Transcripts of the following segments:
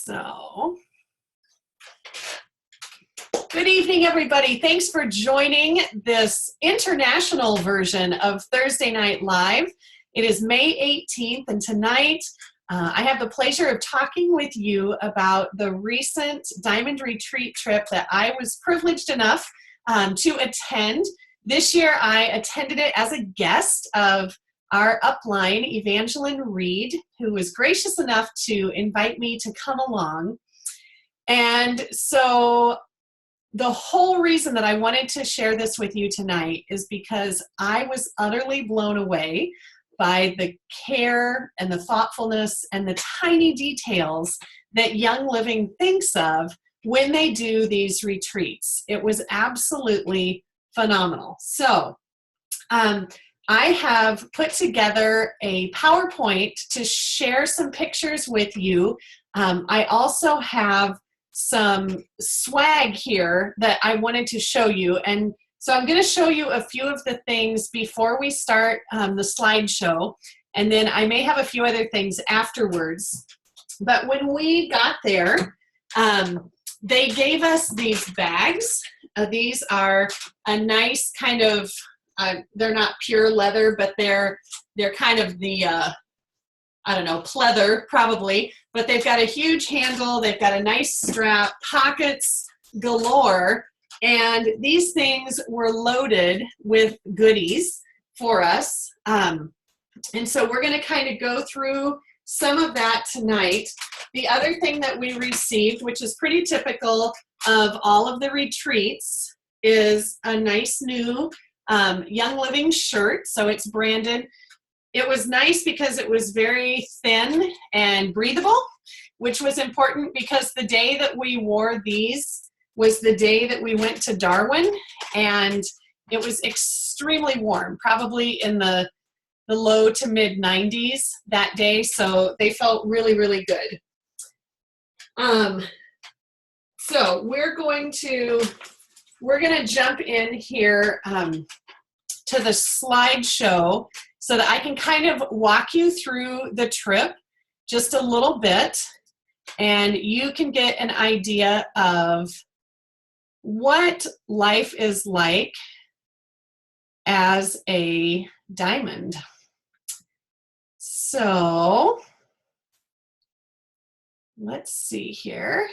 So, good evening, everybody. Thanks for joining this international version of Thursday Night Live. It is May 18th, and tonight I have the pleasure of talking with you about the recent Diamond Retreat trip that I was privileged enough to attend. This year, I attended it as a guest of our upline, Evangeline Reed, who was gracious enough to invite me to come along. And so the whole reason that I wanted to share this with you tonight is because I was utterly blown away by the care and the thoughtfulness and the tiny details that Young Living thinks of when they do these retreats. It was absolutely phenomenal. So, I have put together a PowerPoint to share some pictures with you. I also have some swag here that I wanted to show you. And so I'm going to show you a few of the things before we start the slideshow. And then I may have a few other things afterwards. But when we got there, they gave us these bags. These are a nice kind of they're not pure leather, but they're kind of the, I don't know, pleather probably, but they've got a huge handle, they've got a nice strap, pockets galore, and these things were loaded with goodies for us. And so we're going to kind of go through some of that tonight. The other thing that we received, which is pretty typical of all of the retreats, is a nice new Young Living shirt, so it's branded. It was nice because it was very thin and breathable, which was important because the day that we wore these was the day that we went to Darwin, and it was extremely warm, probably in the low to mid 90s that day, so they felt really, really good. So we're going to jump in here to the slideshow so that I can kind of walk you through the trip just a little bit, and you can get an idea of what life is like as a diamond. So let's see here.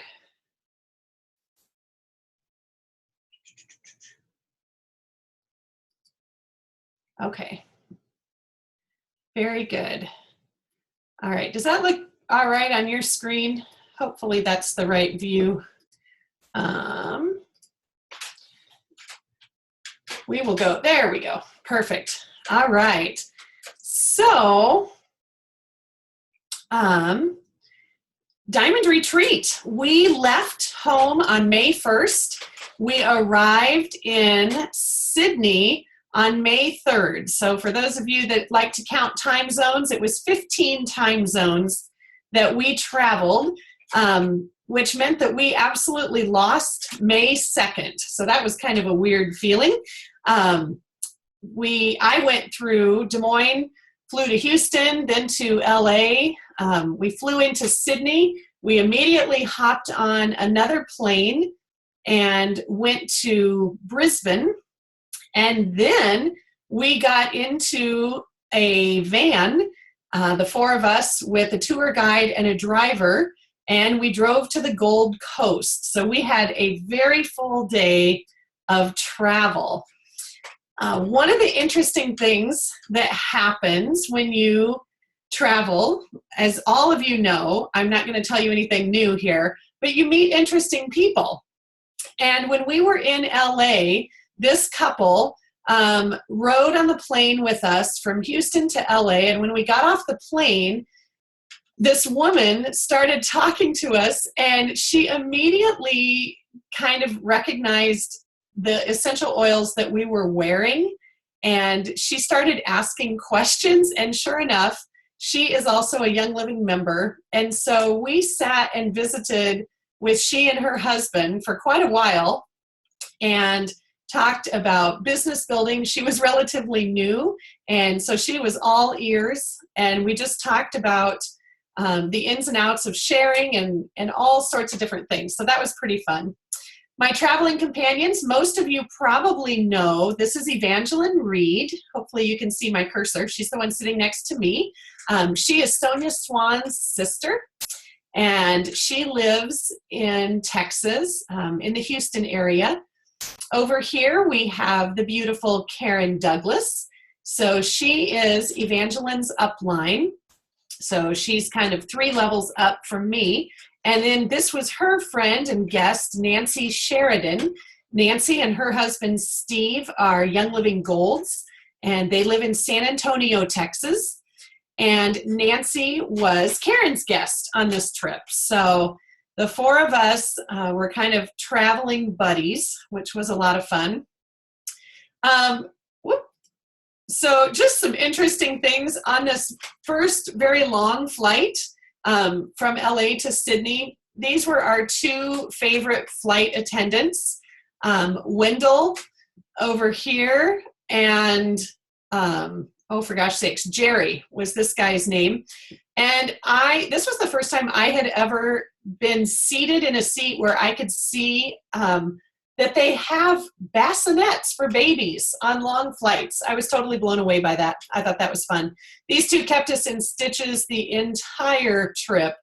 Okay, very good. All right, does that look all right on your screen? Hopefully that's the right view. We will go, there we go, perfect. All right, so Diamond Retreat. We left home on May 1st. We arrived in Sydney on May 3rd. So for those of you that like to count time zones, it was 15 time zones that we traveled, which meant that we absolutely lost May 2nd. So that was kind of a weird feeling. I went through Des Moines, flew to Houston, then to LA. We flew into Sydney. We immediately hopped on another plane and went to Brisbane. And then we got into a van, the four of us with a tour guide and a driver, and we drove to the Gold Coast. So we had a very full day of travel. One of the interesting things that happens when you travel, as all of you know, I'm not going to tell you anything new here, but you meet interesting people. And when we were in LA, this couple rode on the plane with us from Houston to LA, and when we got off the plane, this woman started talking to us, and she immediately kind of recognized the essential oils that we were wearing, and she started asking questions, and sure enough, she is also a Young Living member, and so we sat and visited with she and her husband for quite a while, and talked about business building. She was relatively new, and so she was all ears, and we just talked about the ins and outs of sharing and all sorts of different things. So that was pretty fun. My traveling companions, most of you probably know, this is Evangeline Reed. Hopefully you can see my cursor. She's the one sitting next to me. She is Sonia Swan's sister, and she lives in Texas, in the Houston area. Over here we have the beautiful Karen Douglas. So she is Evangeline's upline. So she's kind of 3 levels up from me. And then this was her friend and guest, Nancy Sheridan. Nancy and her husband, Steve, are Young Living Golds, and they live in San Antonio, Texas. And Nancy was Karen's guest on this trip. So the 4 of us were kind of traveling buddies, which was a lot of fun. So just some interesting things on this first very long flight from LA to Sydney. These were our 2 favorite flight attendants, Wendell over here, and for gosh sakes, Jerry was this guy's name. And this was the first time I had ever been seated in a seat where I could see that they have bassinets for babies on long flights. I was totally blown away by that. I thought that was fun. These 2 kept us in stitches the entire trip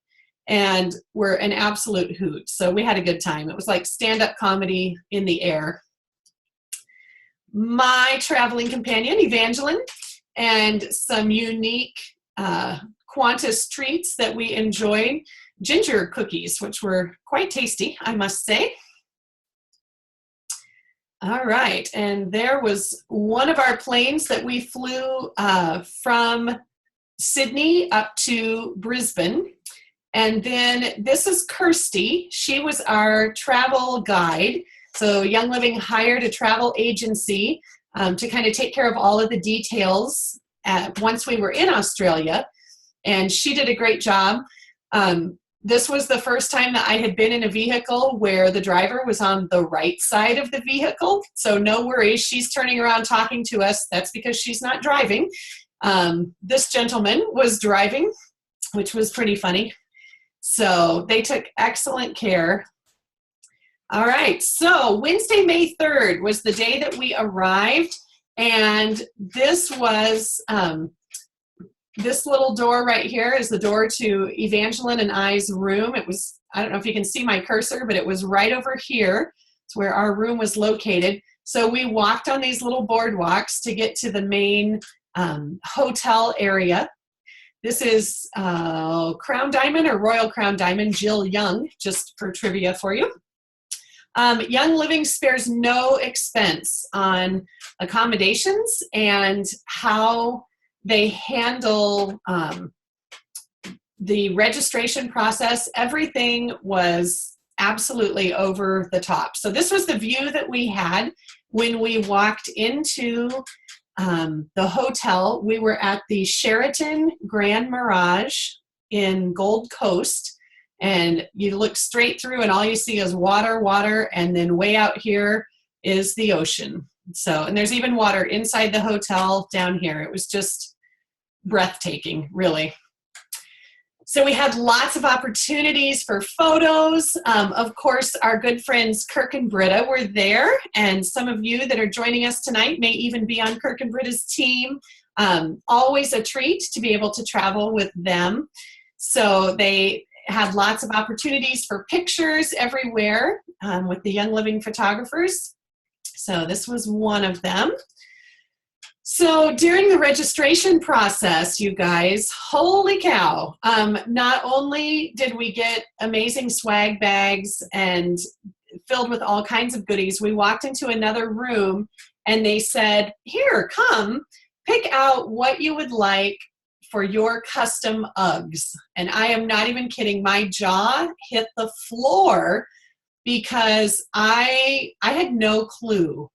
and were an absolute hoot. So we had a good time. It was like stand-up comedy in the air. My traveling companion, Evangeline, and some unique Qantas treats that we enjoyed. Ginger cookies, which were quite tasty, I must say. All right, and there was one of our planes that we flew from Sydney up to Brisbane. And then this is Kirsty. She was our travel guide. So Young Living hired a travel agency to kind of take care of all of the details once we were in Australia. And she did a great job. This was the first time that I had been in a vehicle where the driver was on the right side of the vehicle. So no worries, she's turning around talking to us. That's because she's not driving. This gentleman was driving, which was pretty funny. So they took excellent care. All right, so Wednesday, May 3rd was the day that we arrived. And this was... this little door right here is the door to Evangeline and I's room. It was, I don't know if you can see my cursor, but it was right over here. It's where our room was located. So we walked on these little boardwalks to get to the main hotel area. This is Crown Diamond or Royal Crown Diamond, Jill Young, just for trivia for you. Young Living spares no expense on accommodations and how they handle the registration process. Everything was absolutely over the top. So this was the view that we had when we walked into the hotel. We were at the Sheraton Grand Mirage in Gold Coast, and you look straight through and all you see is water, water, and then way out here is the ocean. So, and there's even water inside the hotel down here. It was just breathtaking, really. So we had lots of opportunities for photos. Of course, our good friends Kirk and Britta were there, and some of you that are joining us tonight may even be on Kirk and Britta's team. Always a treat to be able to travel with them. So they had lots of opportunities for pictures everywhere with the Young Living photographers. So this was one of them. So during the registration process, you guys, holy cow, not only did we get amazing swag bags and filled with all kinds of goodies, we walked into another room and they said, here, come, pick out what you would like for your custom Uggs. And I am not even kidding, my jaw hit the floor because I had no clue,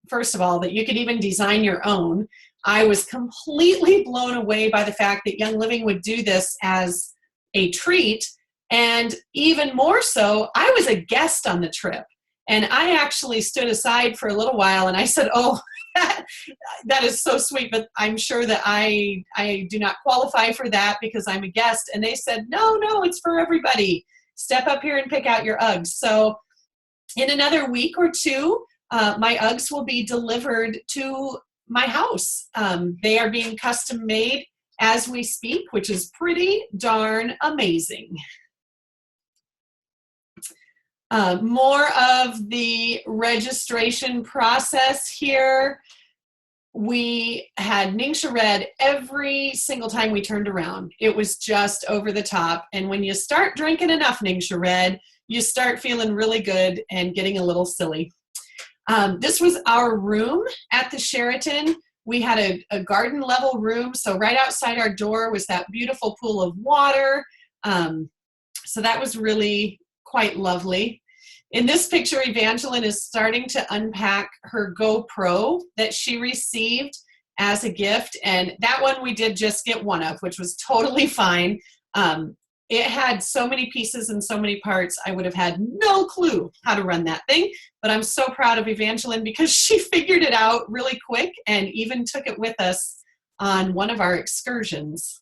first of all, that you could even design your own. I was completely blown away by the fact that Young Living would do this as a treat. And even more so, I was a guest on the trip. And I actually stood aside for a little while and I said, oh, that is so sweet, but I'm sure that I do not qualify for that because I'm a guest. And they said, no, it's for everybody. Step up here and pick out your Uggs. So in another week or two, my Uggs will be delivered to my house. They are being custom made as we speak, which is pretty darn amazing. More of the registration process here. We had Ningxia Red every single time we turned around. It was just over the top. And when you start drinking enough Ningxia Red, you start feeling really good and getting a little silly. This was our room at the Sheraton. We had a garden level room. So right outside our door was that beautiful pool of water. So that was really quite lovely. In this picture, Evangeline is starting to unpack her GoPro that she received as a gift. And that one we did just get one of, which was totally fine. It had so many pieces and so many parts, I would have had no clue how to run that thing. But I'm so proud of Evangeline because she figured it out really quick and even took it with us on one of our excursions.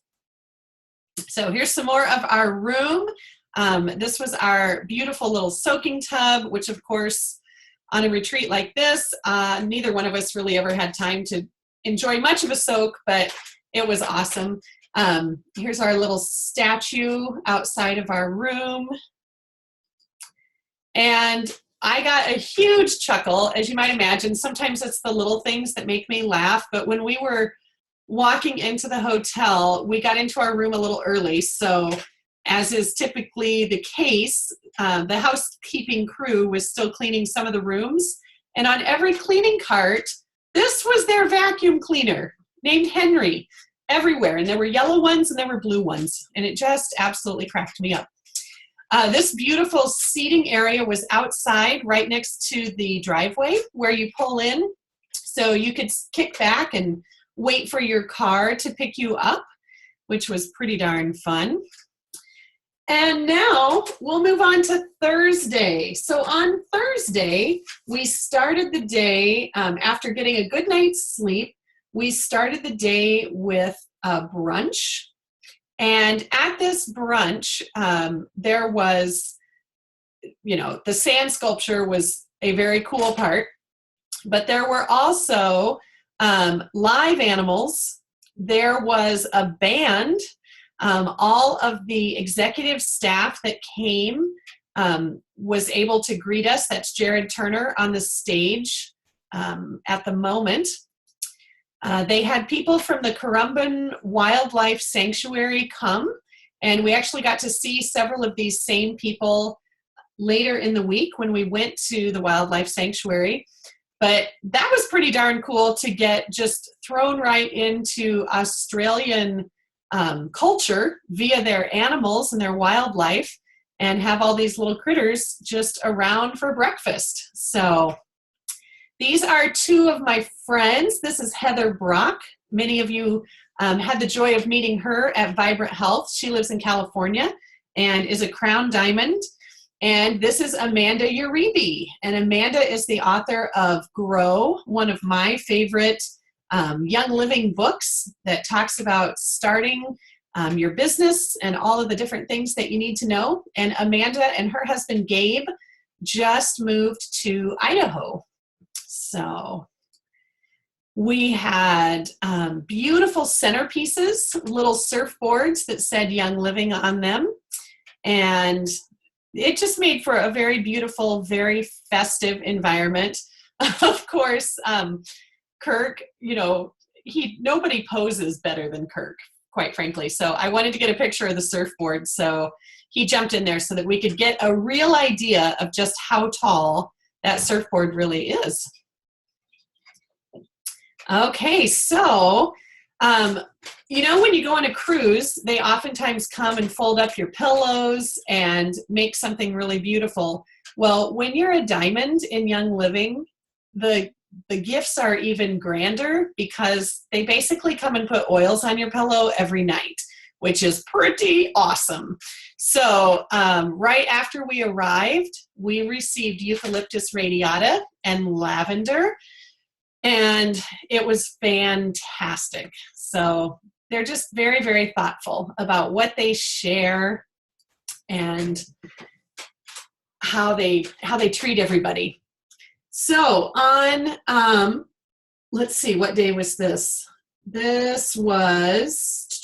So here's some more of our room. This was our beautiful little soaking tub, which of course on a retreat like this, neither one of us really ever had time to enjoy much of a soak, but it was awesome. Here's our little statue outside of our room. And I got a huge chuckle, as you might imagine. Sometimes it's the little things that make me laugh, but when we were walking into the hotel, we got into our room a little early, so as is typically the case, the housekeeping crew was still cleaning some of the rooms. And on every cleaning cart, this was their vacuum cleaner named Henry everywhere. And there were yellow ones and there were blue ones. And it just absolutely cracked me up. This beautiful seating area was outside right next to the driveway where you pull in. So you could kick back and wait for your car to pick you up, which was pretty darn fun. And now we'll move on to Thursday. So on Thursday, we started the day, after getting a good night's sleep, we started the day with a brunch. And at this brunch, there was, the sand sculpture was a very cool part, but there were also live animals. There was a band. All of the executive staff that came was able to greet us. That's Jared Turner on the stage at the moment. They had people from the Currumbin Wildlife Sanctuary come, and we actually got to see several of these same people later in the week when we went to the Wildlife Sanctuary. But that was pretty darn cool to get just thrown right into Australian culture via their animals and their wildlife, and have all these little critters just around for breakfast. So these are two of my friends. This is Heather Brock. Many of you had the joy of meeting her at Vibrant Health. She lives in California and is a Crown Diamond. And this is Amanda Uribe. And Amanda is the author of Grow, one of my favorite Young Living books that talks about starting your business and all of the different things that you need to know. And Amanda and her husband Gabe just moved to Idaho. So we had beautiful centerpieces, little surfboards that said Young Living on them. And it just made for a very beautiful, very festive environment. Of course, Kirk, nobody poses better than Kirk, quite frankly. So I wanted to get a picture of the surfboard. So he jumped in there so that we could get a real idea of just how tall that surfboard really is. Okay, so, when you go on a cruise, they oftentimes come and fold up your pillows and make something really beautiful. Well, when you're a diamond in Young Living, the gifts are even grander because they basically come and put oils on your pillow every night, which is pretty awesome. So right after we arrived, we received Eucalyptus radiata and lavender, and it was fantastic. So they're just very, very thoughtful about what they share and how they treat everybody. So on, let's see, what day was this? This must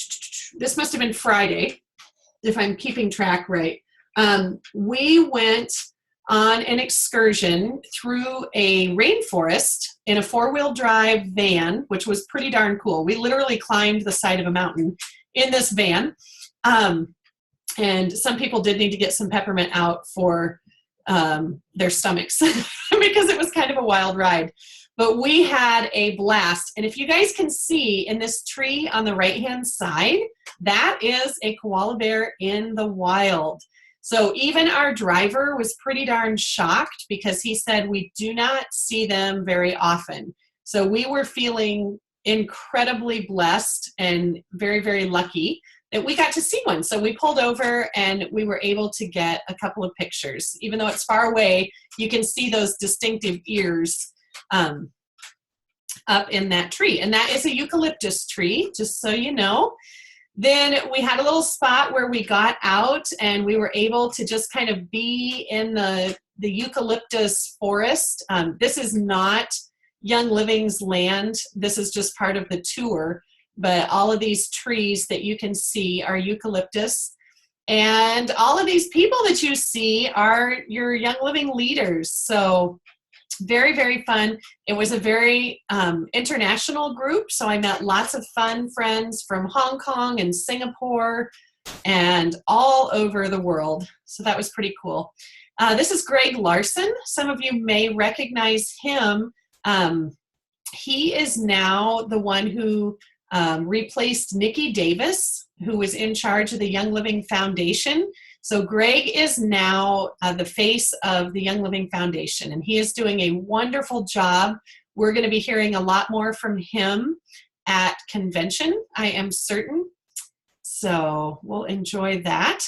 have been Friday, if I'm keeping track right. We went on an excursion through a rainforest in a 4-wheel drive van, which was pretty darn cool. We literally climbed the side of a mountain in this van. And some people did need to get some peppermint out for their stomachs because it was kind of a wild ride. But we had a blast. And if you guys can see in this tree on the right-hand side, that is a koala bear in the wild. So even our driver was pretty darn shocked because he said we do not see them very often. So we were feeling incredibly blessed and very, very lucky that we got to see one. So we pulled over and we were able to get a couple of pictures. Even though it's far away, you can see those distinctive ears up in that tree. And that is a eucalyptus tree, just so you know. Then we had a little spot where we got out and we were able to just kind of be in the eucalyptus forest. This is not Young Living's land. This is just part of the tour. But all of these trees that you can see are eucalyptus. And all of these people that you see are your Young Living leaders. So very, very fun. It was a very international group. So I met lots of fun friends from Hong Kong and Singapore and all over the world. So that was pretty cool. This is Greg Larson. Some of you may recognize him. He is now the one who replaced Nikki Davis, who was in charge of the Young Living Foundation. So Greg is now the face of the Young Living Foundation, and he is doing a wonderful job. We're going to be hearing a lot more from him at convention, I am certain. So we'll enjoy that.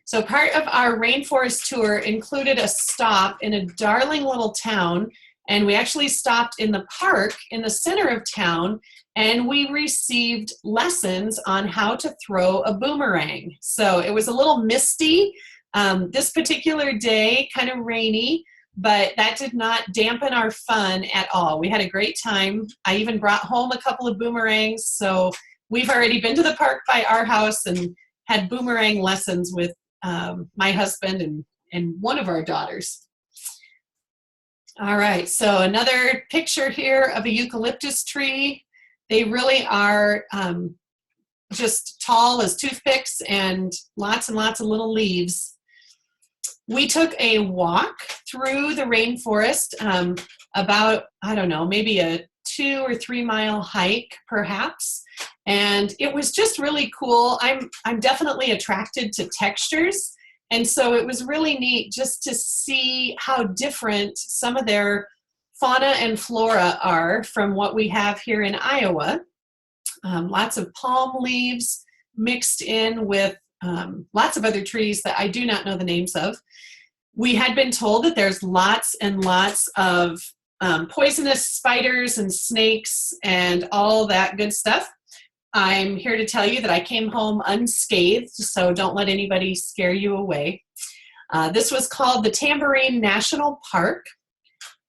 So part of our rainforest tour included a stop in a darling little town, and we actually stopped in the park in the center of town, and we received lessons on how to throw a boomerang. So it was a little misty this particular day, kind of rainy, but that did not dampen our fun at all. We had a great time. I even brought home a couple of boomerangs. So we've already been to the park by our house and had boomerang lessons with my husband and one of our daughters. All right, so another picture here of a eucalyptus tree. They really are just tall as toothpicks and lots of little leaves. We took a walk through the rainforest, about, I don't know, maybe a 2 or 3 mile hike perhaps. And it was just really cool. I'm definitely attracted to textures. And so it was really neat just to see how different some of their fauna and flora are from what we have here in Iowa. Lots of palm leaves mixed in with lots of other trees that I do not know the names of. We had been told that there's lots and lots of poisonous spiders and snakes and all that good stuff. I'm here to tell you that I came home unscathed, so don't let anybody scare you away. This was called the Tamborine National Park,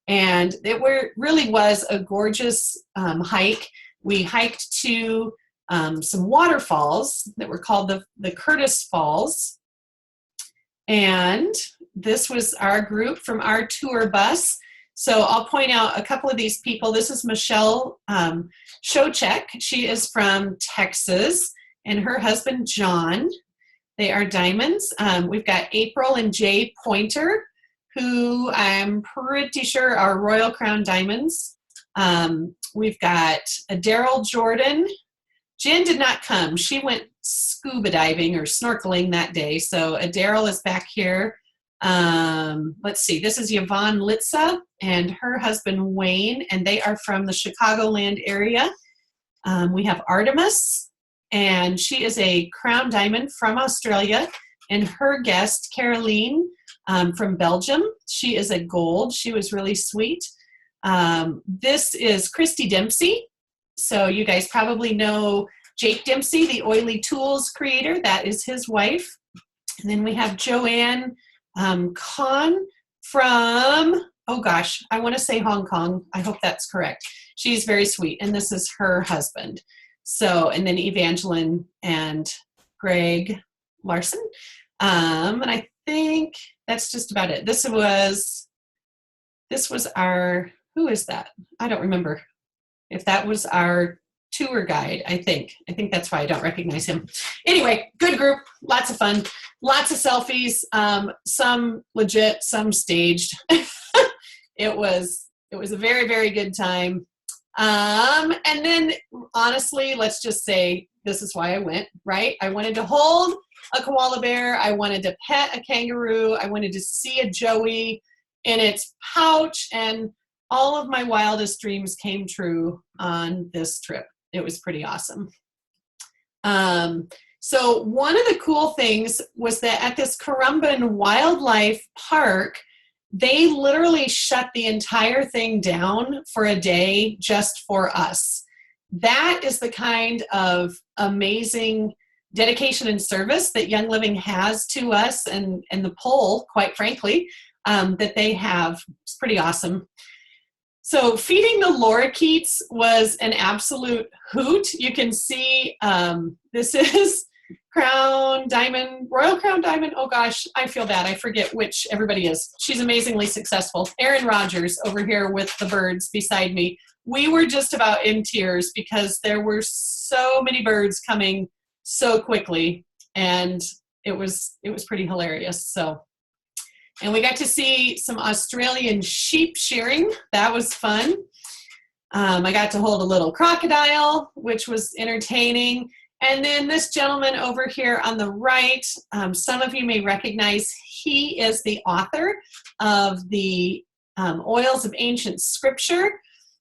and it really was a gorgeous hike. We hiked to some waterfalls that were called the Curtis Falls, and this was our group from our tour bus. So I'll point out a couple of these people. This is Michelle Shocek. She is from Texas, and her husband, John. They are diamonds. We've got April and Jay Pointer, who I'm pretty sure are Royal Crown diamonds. We've got Daryl Jordan. Jen did not come. She went scuba diving or snorkeling that day. So Daryl is back here. Let's see, this is Yvonne Litza and her husband Wayne, and they are from the Chicagoland area. We have Artemis and she is a crown diamond from Australia, and her guest, Caroline, from Belgium, she is a gold. She was really sweet. This is Christy Dempsey. So you guys probably know Jake Dempsey, the Oily Tools creator. That is his wife. And then we have Joanne Kahn from, oh gosh, I want to say Hong Kong. I hope that's correct. She's very sweet, and this is her husband. So, and then Evangeline and Greg Larson. And I think that's just about it. This was our, who is that? I don't remember if that was our tour guide. I think that's why I don't recognize him. Anyway, good group, lots of fun, lots of selfies, some legit, some staged. It was a very, very good time. And then honestly, let's just say this is why I went, right? I wanted to hold a koala bear. I wanted to pet a kangaroo. I wanted to see a joey in its pouch, and all of my wildest dreams came true on this trip. It was pretty awesome. So one of the cool things was that at this Currumbin Wildlife Park, they literally shut the entire thing down for a day just for us. That is the kind of amazing dedication and service that Young Living has to us, and the pull, quite frankly, that they have. It's pretty awesome. So feeding the lorikeets was an absolute hoot. You can see this is Crown Diamond, Royal Crown Diamond. Oh gosh, I feel bad. I forget which everybody is. She's amazingly successful. Erin Rogers over here with the birds beside me. We were just about in tears because there were so many birds coming so quickly, and it was pretty hilarious. So, and we got to see some Australian sheep shearing. That was fun. I got to hold a little crocodile, which was entertaining. And then this gentleman over here on the right, some of you may recognize, he is the author of the Oils of Ancient Scripture.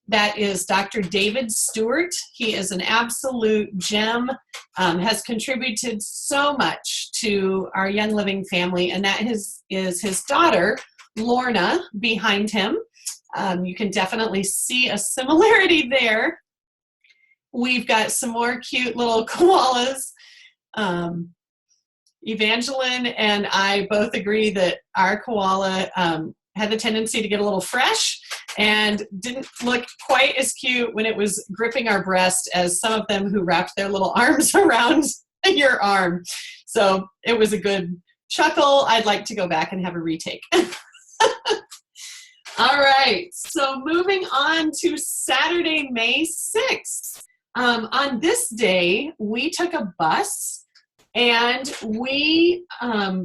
That is Dr. David Stewart. He is an absolute gem, has contributed so much to our Young Living family, and that is his daughter, Lorna, behind him. You can definitely see a similarity there. We've got some more cute little koalas. Evangeline and I both agree that our koala had the tendency to get a little fresh and didn't look quite as cute when it was gripping our breast as some of them who wrapped their little arms around your arm. So it was a good chuckle. I'd like to go back and have a retake. All right, so moving on to Saturday, May 6th. On this day, we took a bus and we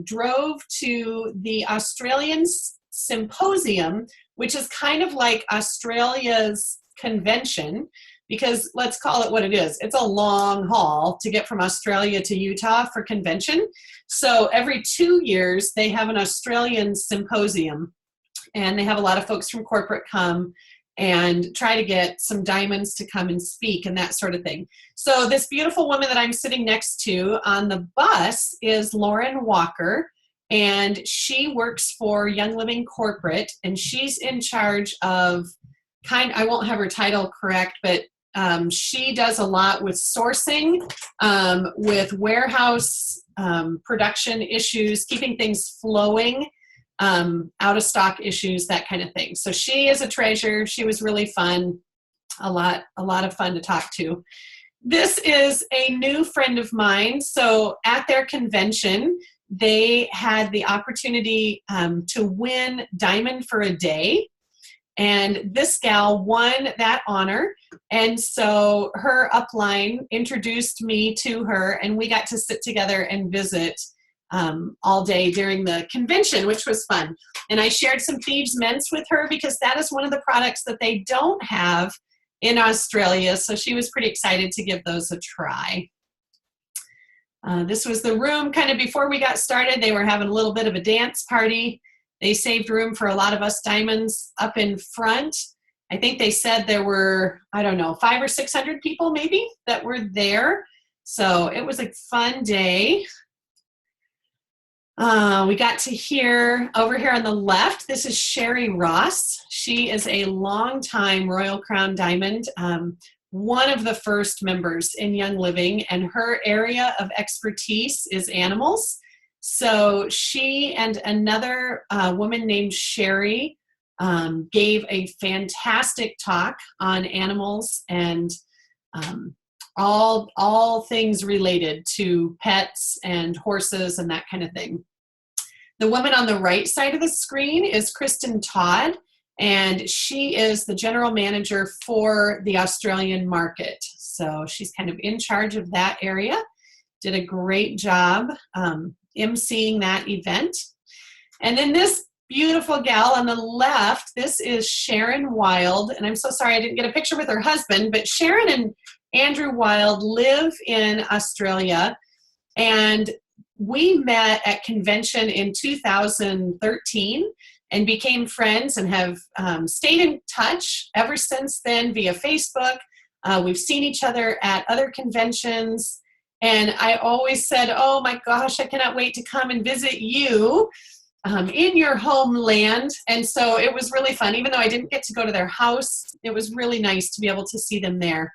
drove to the Australian Symposium, which is kind of like Australia's convention, because let's call it what it is. It's a long haul to get from Australia to Utah for convention. So every 2 years, they have an Australian symposium, and they have a lot of folks from corporate come and try to get some diamonds to come and speak and that sort of thing. So this beautiful woman that I'm sitting next to on the bus is Lauren Walker, and she works for Young Living Corporate, and she's in charge of I won't have her title correct, but she does a lot with sourcing, with warehouse production issues, keeping things flowing, out of stock issues, that kind of thing. So she is a treasure. She was really fun, a lot of fun to talk to. This is a new friend of mine. So at their convention, they had the opportunity to win Diamond for a Day. And this gal won that honor. And so her upline introduced me to her, and we got to sit together and visit all day during the convention, which was fun. And I shared some Thieves Mints with her because that is one of the products that they don't have in Australia. So she was pretty excited to give those a try. This was the room kind of before we got started. They were having a little bit of a dance party. They saved room for a lot of us diamonds up in front. I think they said there were, I don't know, 500 or 600 people maybe that were there. So it was a fun day. We got to hear over here on the left, this is Sherry Ross. She is a longtime Royal Crown Diamond, one of the first members in Young Living, and her area of expertise is animals. So she and another woman named Sherry gave a fantastic talk on animals and all things related to pets and horses and that kind of thing. The woman on the right side of the screen is Kristen Todd, and she is the general manager for the Australian market. So she's kind of in charge of that area. Did a great job emceeing that event. And then this beautiful gal on the left, this is Sharon Wild, and I'm so sorry I didn't get a picture with her husband, but Sharon and Andrew Wild live in Australia, and we met at convention in 2013 and became friends and have stayed in touch ever since then via Facebook. We've seen each other at other conventions, and I always said, oh my gosh, I cannot wait to come and visit you in your homeland. And so it was really fun. Even though I didn't get to go to their house, it was really nice to be able to see them there.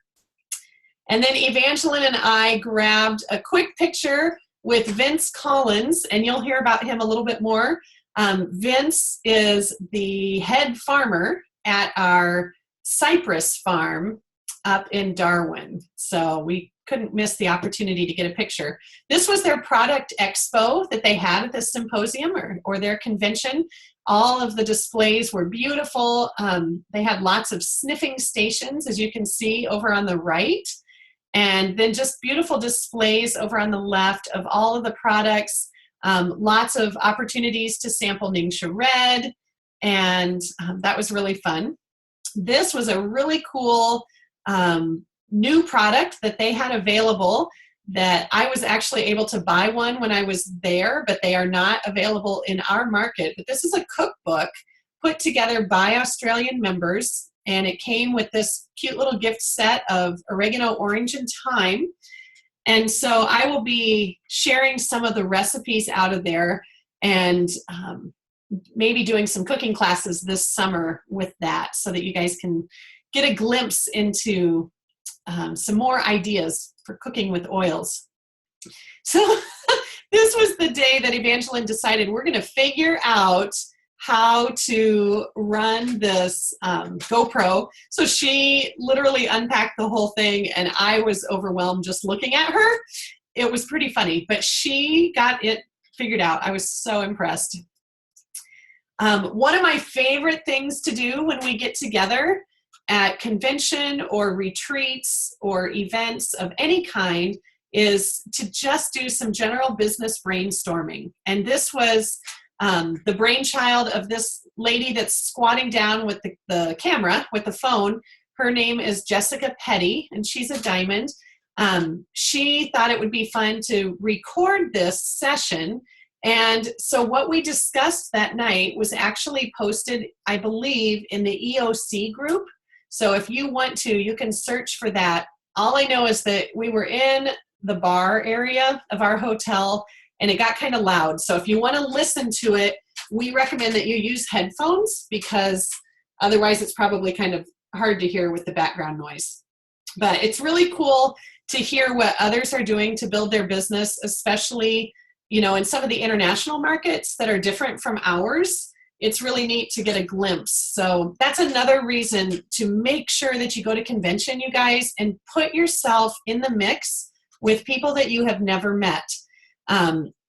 And then Evangeline and I grabbed a quick picture with Vince Collins, and you'll hear about him a little bit more. Vince is the head farmer at our cypress farm up in Darwin. So we couldn't miss the opportunity to get a picture. This was their product expo that they had at the symposium or their convention. All of the displays were beautiful. They had lots of sniffing stations, as you can see over on the right. And then just beautiful displays over on the left of all of the products. Lots of opportunities to sample Ningxia Red, and that was really fun. This was a really cool new product that they had available that I was actually able to buy one when I was there, but they are not available in our market. But this is a cookbook put together by Australian members, and it came with this cute little gift set of oregano, orange, and thyme. And so I will be sharing some of the recipes out of there and maybe doing some cooking classes this summer with that so that you guys can get a glimpse into some more ideas for cooking with oils. So this was the day that Evangeline decided we're going to figure out how to run this GoPro. So she literally unpacked the whole thing, and I was overwhelmed just looking at her. It was pretty funny, but she got it figured out. I was so impressed. One of my favorite things to do when we get together at convention or retreats or events of any kind is to just do some general business brainstorming. And this was the brainchild of this lady that's squatting down with the camera, with the phone. Her name is Jessica Petty, and she's a diamond. She thought it would be fun to record this session. And so what we discussed that night was actually posted, I believe, in the EOC group. So if you want to, you can search for that. All I know is that we were in the bar area of our hotel, and it got kind of loud. So if you want to listen to it, we recommend that you use headphones because otherwise it's probably kind of hard to hear with the background noise. But it's really cool to hear what others are doing to build their business, especially, in some of the international markets that are different from ours. It's really neat to get a glimpse. So that's another reason to make sure that you go to convention, you guys, and put yourself in the mix with people that you have never met.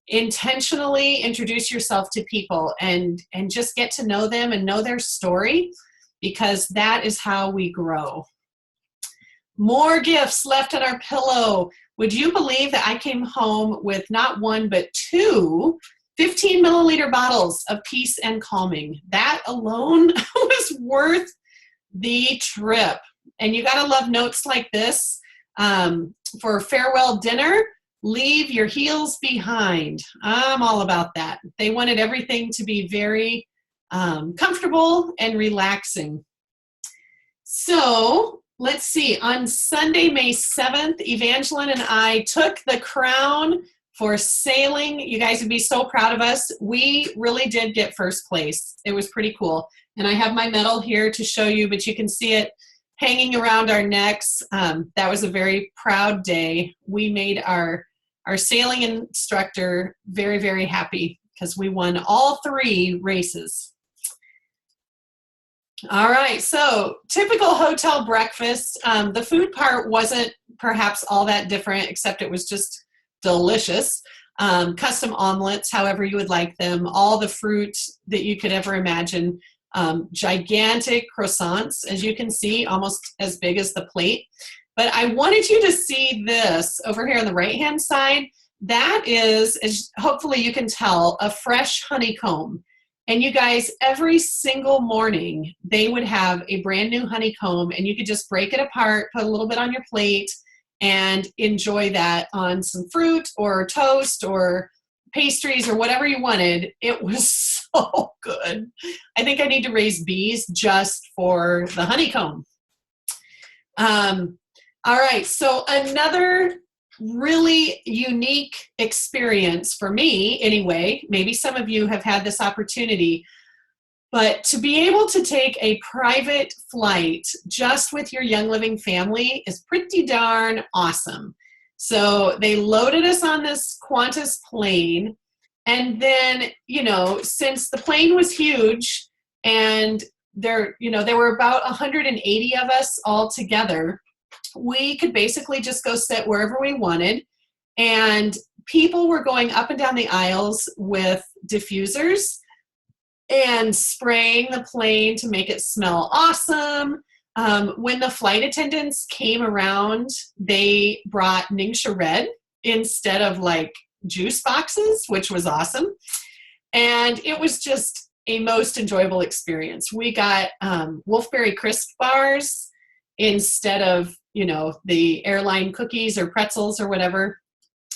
Intentionally introduce yourself to people and just get to know them and know their story, because that is how we grow. More gifts left on our pillow. Would you believe that I came home with not one but two 15 milliliter bottles of Peace and Calming? That alone was worth the trip. And you gotta love notes like this. For farewell dinner, leave your heels behind. I'm all about that. They wanted everything to be very comfortable and relaxing. So let's see, on Sunday, May 7th, Evangeline and I took the crown for sailing. You guys would be so proud of us. We really did get first place. It was pretty cool. And I have my medal here to show you, but you can see it hanging around our necks. That was a very proud day. We made our sailing instructor very, very happy because we won all 3 races. All right, so typical hotel breakfast. The food part wasn't perhaps all that different, except it was just delicious. Custom omelets, however you would like them, all the fruit that you could ever imagine. Gigantic croissants, as you can see, almost as big as the plate. But I wanted you to see this over here on the right-hand side. That is, as hopefully you can tell, a fresh honeycomb. And you guys, every single morning, they would have a brand new honeycomb, and you could just break it apart, put a little bit on your plate, and enjoy that on some fruit or toast or pastries or whatever you wanted. It was so good. I think I need to raise bees just for the honeycomb. All right, so another really unique experience for me anyway. Maybe some of you have had this opportunity, but to be able to take a private flight just with your Young Living family is pretty darn awesome. So they loaded us on this Qantas plane, and then, you know, since the plane was huge and there were about 180 of us all together, we could basically just go sit wherever we wanted, and people were going up and down the aisles with diffusers and spraying the plane to make it smell awesome. When the flight attendants came around, they brought Ningxia Red instead of like juice boxes, which was awesome. And it was just a most enjoyable experience. We got Wolfberry Crisp bars instead of, you know, the airline cookies or pretzels or whatever.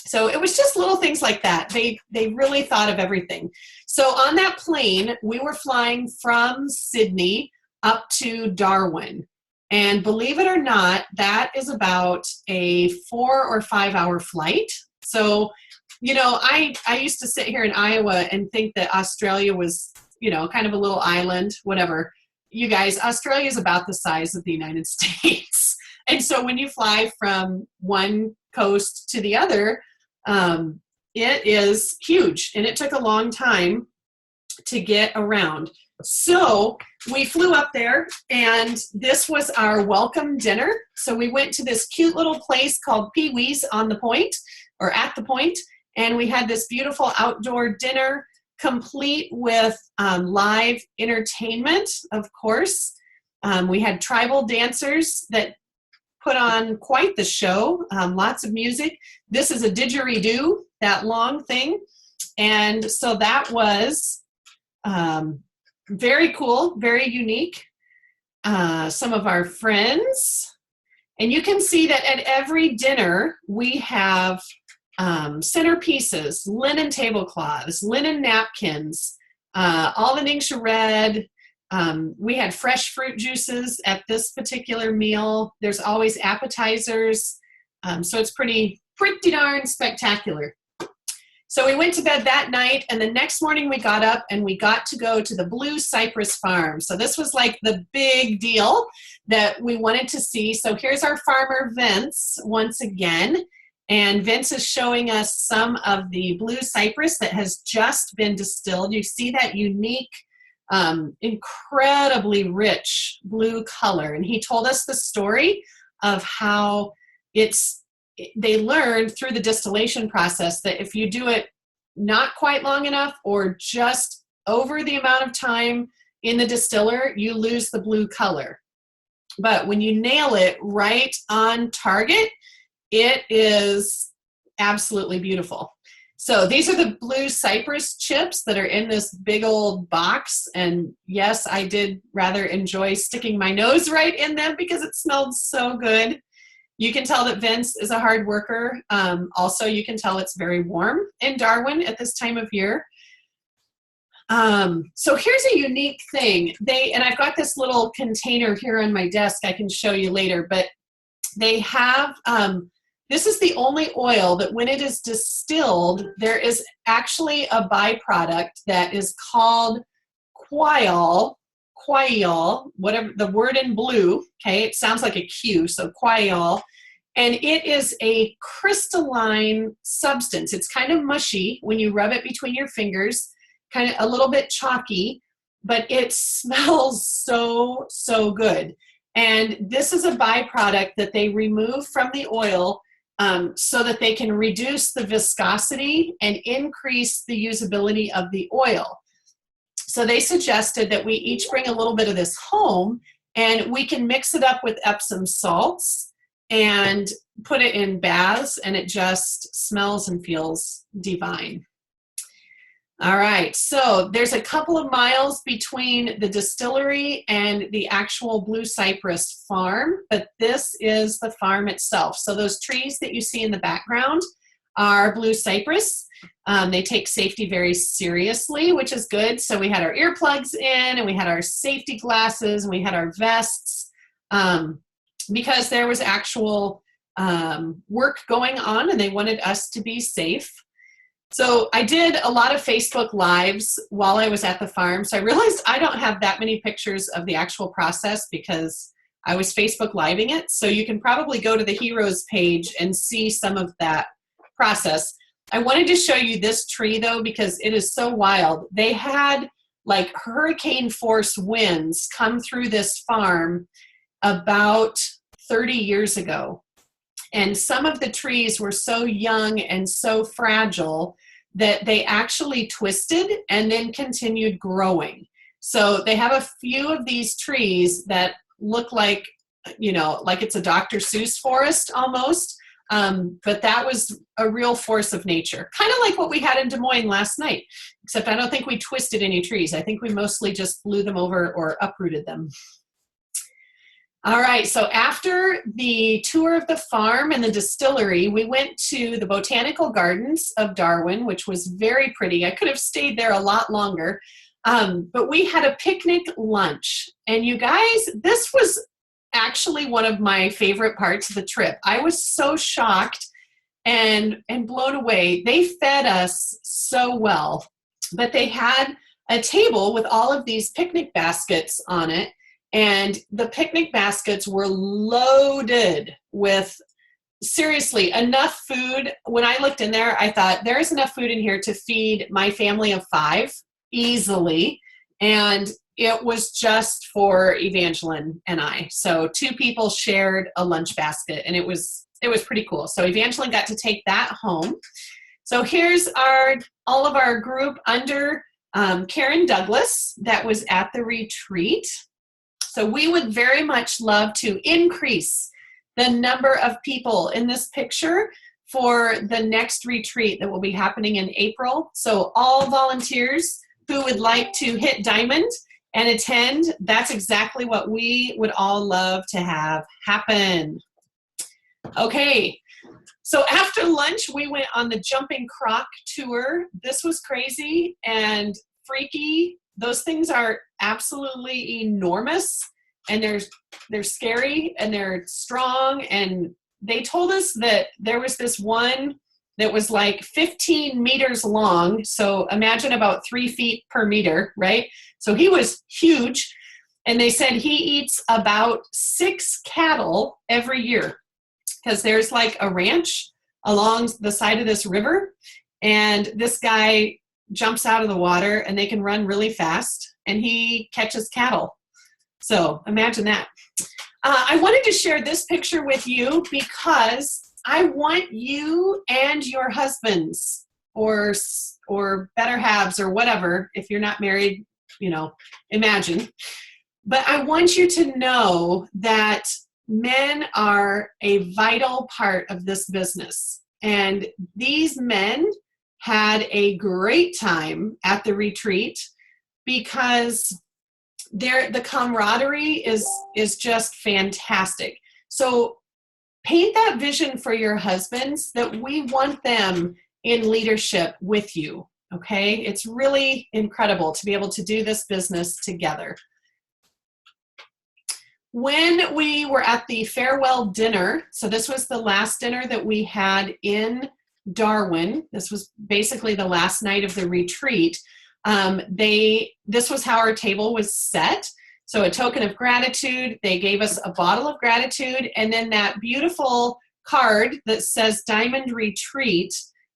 So it was just little things like that. They really thought of everything. So on that plane, we were flying from Sydney up to Darwin. And believe it or not, that is about a 4 or 5 hour flight. So, you know, I used to sit here in Iowa and think that Australia was, you know, kind of a little island, whatever. You guys, Australia is about the size of the United States. And so when you fly from one coast to the other, it is huge. And it took a long time to get around. So we flew up there, and this was our welcome dinner. So we went to this cute little place called Pee Wee's on the Point, or at the Point, and we had this beautiful outdoor dinner complete with live entertainment, of course. We had tribal dancers that put on quite the show, lots of music. This is a didgeridoo, that long thing. And so that was very cool, very unique. Some of our friends. And you can see that at every dinner, we have centerpieces, linen tablecloths, linen napkins, all the Ningxia Red. We had fresh fruit juices at this particular meal. There's always appetizers. So it's pretty darn spectacular. So we went to bed that night, and the next morning we got up and we got to go to the Blue Cypress Farm. So this was like the big deal that we wanted to see. So here's our farmer, Vince, once again. And Vince is showing us some of the blue cypress that has just been distilled. You see that unique, incredibly rich blue color. And he told us the story of how they learned through the distillation process that if you do it not quite long enough or just over the amount of time in the distiller, you lose the blue color. But when you nail it right on target, it is absolutely beautiful. So these are the blue cypress chips that are in this big old box. And yes, I did rather enjoy sticking my nose right in them because it smelled so good. You can tell that Vince is a hard worker. Also, you can tell it's very warm in Darwin at this time of year. So here's a unique thing. And I've got this little container here on my desk I can show you later, but they have, this is the only oil that when it is distilled, there is actually a byproduct that is called quiol, whatever the word in blue, okay, it sounds like a Q, so quiol, and it is a crystalline substance. It's kind of mushy when you rub it between your fingers, kind of a little bit chalky, but it smells so, so good. And this is a byproduct that they remove from the oil so that they can reduce the viscosity and increase the usability of the oil. So they suggested that we each bring a little bit of this home and we can mix it up with Epsom salts and put it in baths, and it just smells and feels divine. All right, so there's a couple of miles between the distillery and the actual Blue Cypress farm, but this is the farm itself. So those trees that you see in the background are Blue Cypress. They take safety very seriously, which is good. So we had our earplugs in, and we had our safety glasses, and we had our vests, because there was actual work going on, and they wanted us to be safe. So I did a lot of Facebook Lives while I was at the farm. So I realized I don't have that many pictures of the actual process because I was Facebook Living it. So you can probably go to the Heroes page and see some of that process. I wanted to show you this tree though, because it is so wild. They had like hurricane force winds come through this farm about 30 years ago. And some of the trees were so young and so fragile that they actually twisted and then continued growing. So they have a few of these trees that look like, you know, like it's a Dr. Seuss forest almost. But that was a real force of nature, kind of like what we had in Des Moines last night, except I don't think we twisted any trees. I think we mostly just blew them over or uprooted them. All right, so after the tour of the farm and the distillery, we went to the Botanical Gardens of Darwin, which was very pretty. I could have stayed there a lot longer, but we had a picnic lunch. And you guys, this was actually one of my favorite parts of the trip. I was so shocked and blown away. They fed us so well, but they had a table with all of these picnic baskets on it. And the picnic baskets were loaded with, seriously, enough food. When I looked in there, I thought there is enough food in here to feed my family of 5 easily. And it was just for Evangeline and I. So 2 people shared a lunch basket, and it was pretty cool. So Evangeline got to take that home. So here's all of our group under Karen Douglas that was at the retreat. So we would very much love to increase the number of people in this picture for the next retreat that will be happening in April. So all volunteers who would like to hit diamond and attend, that's exactly what we would all love to have happen. Okay, so after lunch, we went on the Jumping Croc tour. This was crazy and freaky. Those things are absolutely enormous, and they're scary, and they're strong. And they told us that there was this one that was like 15 meters long. So imagine about 3 feet per meter, right? So he was huge. And they said he eats about 6 cattle every year, because there's like a ranch along the side of this river. And this guy jumps out of the water, and they can run really fast, and he catches cattle. So imagine that. I wanted to share this picture with you because I want you and your husbands or better halves or whatever, if you're not married, you know, imagine. But I want you to know that men are a vital part of this business. And these men had a great time at the retreat because the camaraderie is just fantastic. So paint that vision for your husbands that we want them in leadership with you. Okay, it's really incredible to be able to do this business together. When we were at the farewell dinner, so this was the last dinner that we had in Darwin. This was basically the last night of the retreat. This was how our table was set. So a token of gratitude, they gave us a bottle of gratitude, and then that beautiful card that says Diamond Retreat.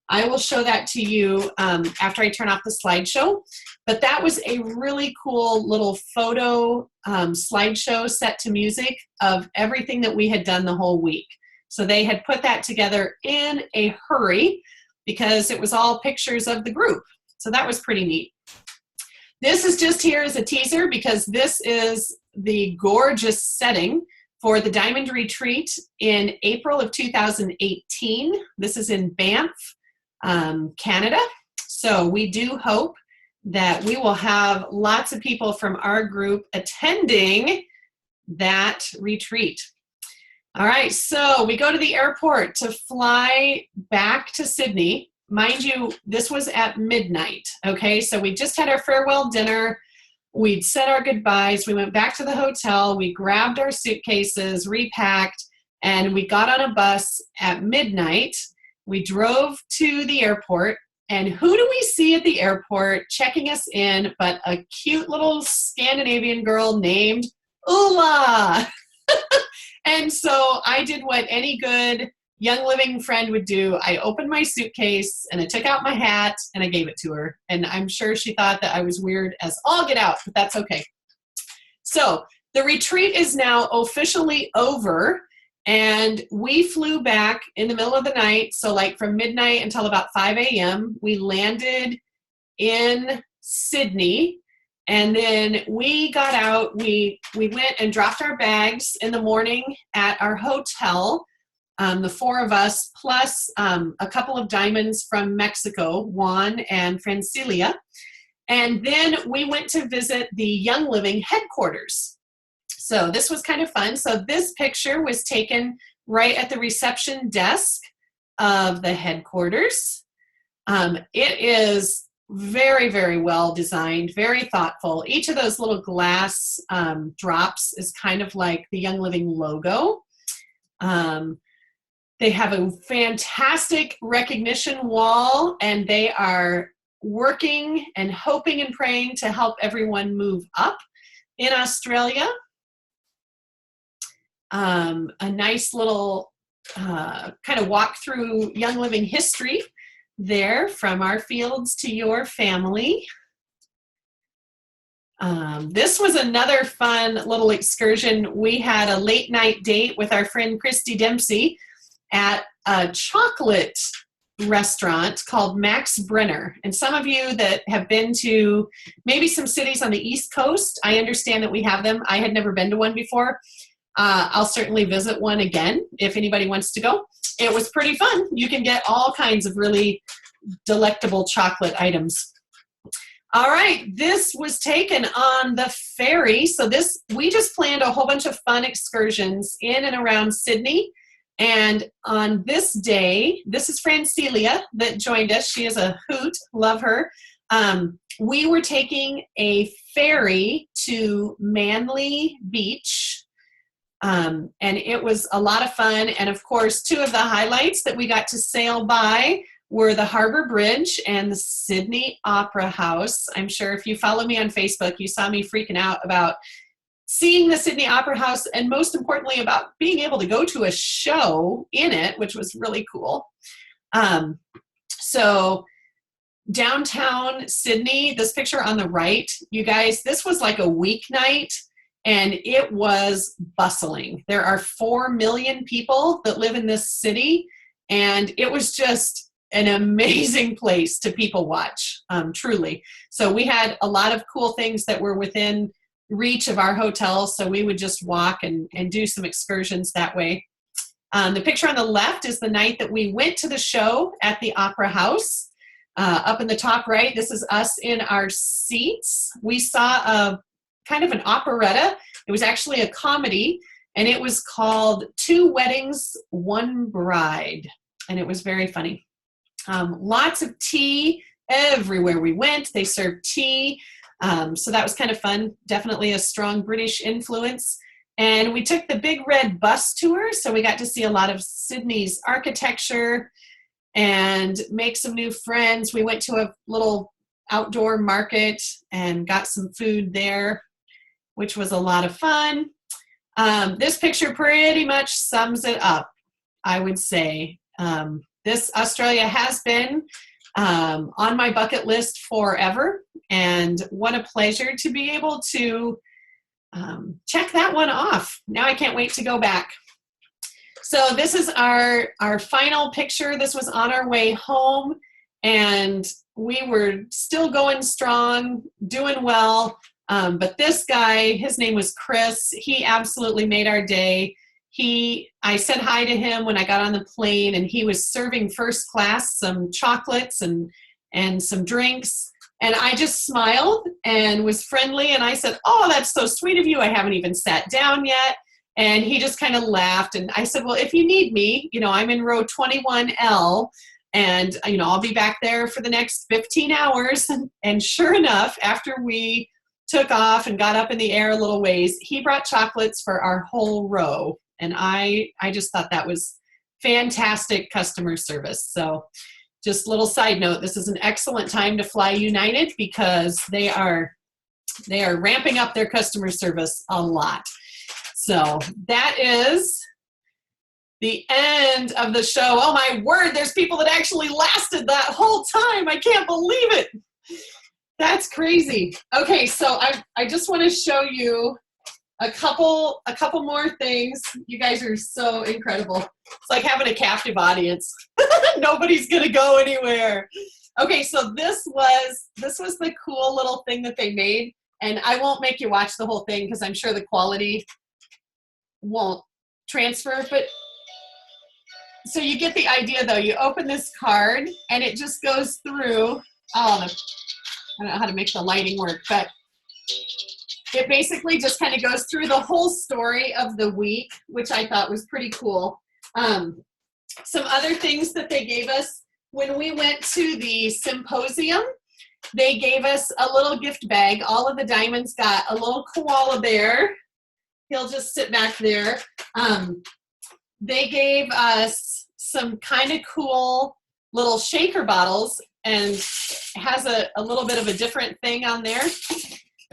I will show that to you after I turn off the slideshow. But that was a really cool little photo slideshow set to music of everything that we had done the whole week. So they had put that together in a hurry because it was all pictures of the group. So that was pretty neat. This is just here as a teaser because this is the gorgeous setting for the Diamond Retreat in April of 2018. This is in Banff, Canada. So we do hope that we will have lots of people from our group attending that retreat. All right, so we go to the airport to fly back to Sydney. Mind you, this was at midnight, okay? So we just had our farewell dinner. We'd said our goodbyes. We went back to the hotel. We grabbed our suitcases, repacked, and we got on a bus at midnight. We drove to the airport, and who do we see at the airport checking us in but a cute little Scandinavian girl named Ulla. And so I did what any good Young Living friend would do. I opened my suitcase and I took out my hat and I gave it to her. And I'm sure she thought that I was weird as all get out, but that's okay. So the retreat is now officially over, and we flew back in the middle of the night. So like from midnight until about 5 a.m. We landed in Sydney. And then we got out, we went and dropped our bags in the morning at our hotel, the four of us, plus a couple of diamonds from Mexico, Juan and Francilia. And then we went to visit the Young Living headquarters. So this was kind of fun. So this picture was taken right at the reception desk of the headquarters. It is very, very well designed, very thoughtful. Each of those little glass drops is kind of like the Young Living logo. They have a fantastic recognition wall, and they are working and hoping and praying to help everyone move up in Australia. A nice little kind of walk through Young Living history there, from our fields to your family. This was another fun little excursion. We had a late night date with our friend Christy Dempsey at a chocolate restaurant called Max Brenner. And some of you that have been to maybe some cities on the East Coast, I understand that we have them. I had never been to one before. I'll certainly visit one again if anybody wants to go. It was pretty fun. You can get all kinds of really delectable chocolate items. All right, this was taken on the ferry. So we just planned a whole bunch of fun excursions in and around Sydney. And on this day, this is Francilia that joined us. She is a hoot, love her. We were taking a ferry to Manly Beach. And it was a lot of fun. And of course, two of the highlights that we got to sail by were the Harbor Bridge and the Sydney Opera House. I'm sure if you follow me on Facebook, you saw me freaking out about seeing the Sydney Opera House, and most importantly about being able to go to a show in it, which was really cool. So downtown Sydney, this picture on the right, you guys, this was like a weeknight. And it was bustling. There are 4 million people that live in this city, and it was just an amazing place to people watch, truly. So we had a lot of cool things that were within reach of our hotel, so we would just walk and do some excursions that way. The picture on the left is the night that we went to the show at the Opera House. Up in the top right, this is us in our seats. We saw a kind of an operetta. It was actually a comedy, and it was called Two Weddings, One Bride, and it was very funny. Lots of tea everywhere we went. They served tea. So that was kind of fun. Definitely a strong British influence. And we took the big red bus tour. So we got to see a lot of Sydney's architecture and make some new friends. We went to a little outdoor market and got some food there, which was a lot of fun. This picture pretty much sums it up, I would say. This Australia has been on my bucket list forever, and what a pleasure to be able to check that one off. Now I can't wait to go back. So this is our final picture. This was on our way home, and we were still going strong, doing well. But this guy, his name was Chris. He absolutely made our day. I said hi to him when I got on the plane, and he was serving first class some chocolates and some drinks. And I just smiled and was friendly. And I said, "Oh, that's so sweet of you. I haven't even sat down yet." And he just kind of laughed. And I said, "Well, if you need me, I'm in row 21L, and, I'll be back there for the next 15 hours. And sure enough, after we took off and got up in the air a little ways, he brought chocolates for our whole row. And I just thought that was fantastic customer service. So just a little side note, this is an excellent time to fly United because they are ramping up their customer service a lot. So that is the end of the show. Oh my word, there's people that actually lasted that whole time. I can't believe it. That's crazy. Okay, so I just want to show you a couple more things. You guys are so incredible. It's like having a captive audience. Nobody's gonna go anywhere. Okay, so this was the cool little thing that they made, and I won't make you watch the whole thing because I'm sure the quality won't transfer, but so you get the idea though. You open this card and it just goes through. I don't know how to make the lighting work, but it basically just kind of goes through the whole story of the week, which I thought was pretty cool. Some other things that they gave us when we went to the symposium, they gave us a little gift bag. All of the diamonds got a little koala bear. He'll just sit back there. They gave us some kind of cool little shaker bottles, and has a little bit of a different thing on there.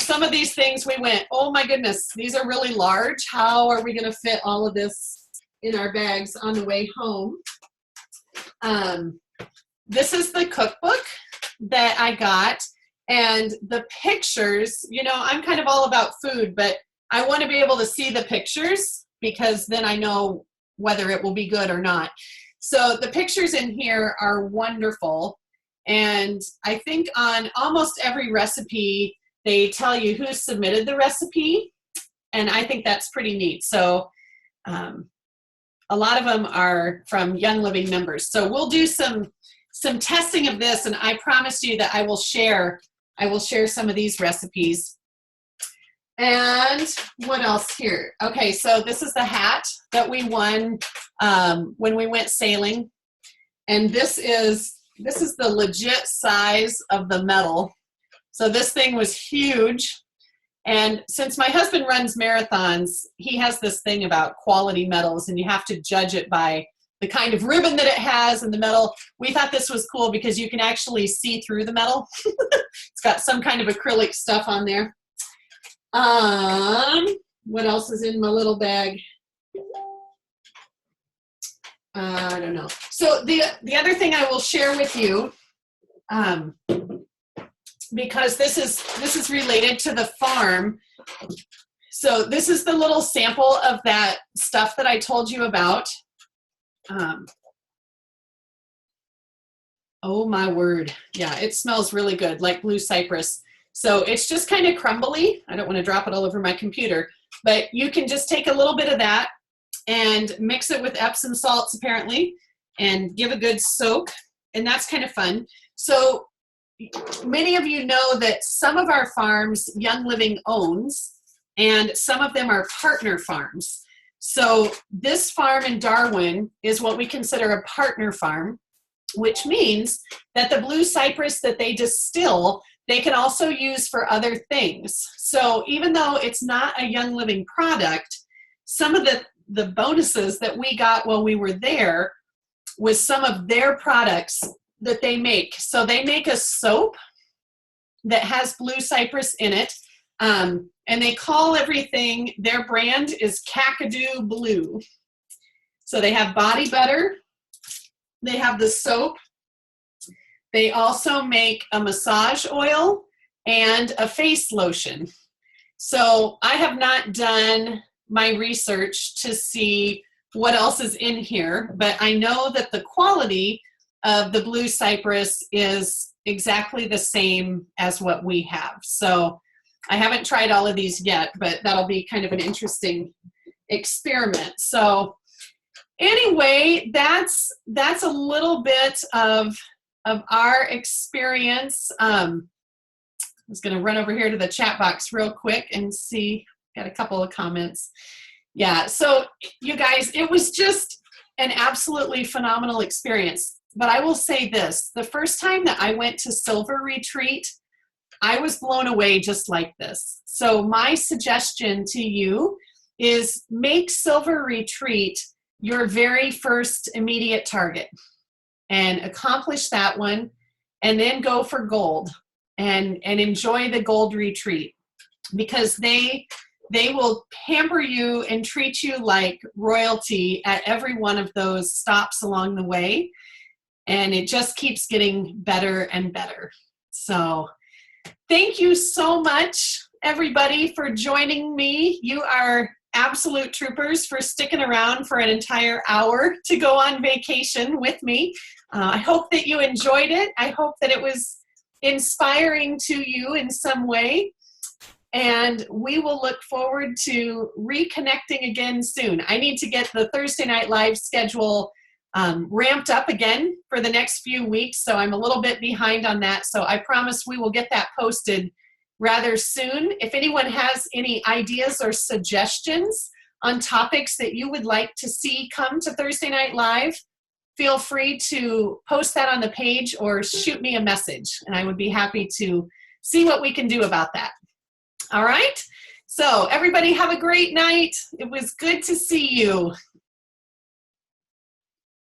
Some of these things we went, oh my goodness, these are really large. How are we going to fit all of this in our bags on the way home? This is the cookbook that I got, and the pictures, I'm kind of all about food, but I want to be able to see the pictures because then I know whether it will be good or not. So the pictures in here are wonderful. And I think on almost every recipe, they tell you who submitted the recipe. And I think that's pretty neat. So a lot of them are from Young Living members. So we'll do some testing of this, and I promise you that I will share some of these recipes. And what else here? Okay, so this is the hat that we won when we went sailing. And this is the legit size of the medal. So this thing was huge. And since my husband runs marathons, he has this thing about quality medals, and you have to judge it by the kind of ribbon that it has and the medal. We thought this was cool because you can actually see through the medal. It's got some kind of acrylic stuff on there. What else is in my little bag? I don't know. So the other thing I will share with you, because this is related to the farm. So this is the little sample of that stuff that I told you about. Oh my word. Yeah, it smells really good, like blue cypress. So it's just kind of crumbly. I don't want to drop it all over my computer, but you can just take a little bit of that and mix it with Epsom salts apparently and give a good soak. And that's kind of fun. So many of you know that some of our farms Young Living owns, and some of them are partner farms. So this farm in Darwin is what we consider a partner farm. which means that the blue cypress that they distill, they can also use for other things. So even though it's not a Young Living product, some of the bonuses that we got while we were there was some of their products that they make. So they make a soap that has blue cypress in it, and they call everything, their brand is Kakadu Blue. So they have body butter, they have the soap, they also make a massage oil and a face lotion. So I have not done my research to see what else is in here, but I know that the quality of the blue cypress is exactly the same as what we have. So I haven't tried all of these yet, but that'll be kind of an interesting experiment. So anyway, that's a little bit of our experience. I was going to run over here to the chat box real quick and see, got a couple of comments. Yeah, so you guys, it was just an absolutely phenomenal experience. But I will say this, the first time that I went to Silver Retreat, I was blown away just like this. So my suggestion to you is make Silver Retreat your very first immediate target and accomplish that one, and then go for gold and enjoy the gold retreat, because they will pamper you and treat you like royalty at every one of those stops along the way. And it just keeps getting better and better. So thank you so much, everybody, for joining me. You are absolute troopers for sticking around for an entire hour to go on vacation with me. I hope that you enjoyed it. I hope that it was inspiring to you in some way. And we will look forward to reconnecting again soon. I need to get the Thursday Night Live schedule ramped up again for the next few weeks, so I'm a little bit behind on that. So I promise we will get that posted rather soon. If anyone has any ideas or suggestions on topics that you would like to see come to Thursday Night Live, feel free to post that on the page or shoot me a message, and I would be happy to see what we can do about that. All right? So everybody have a great night. It was good to see you.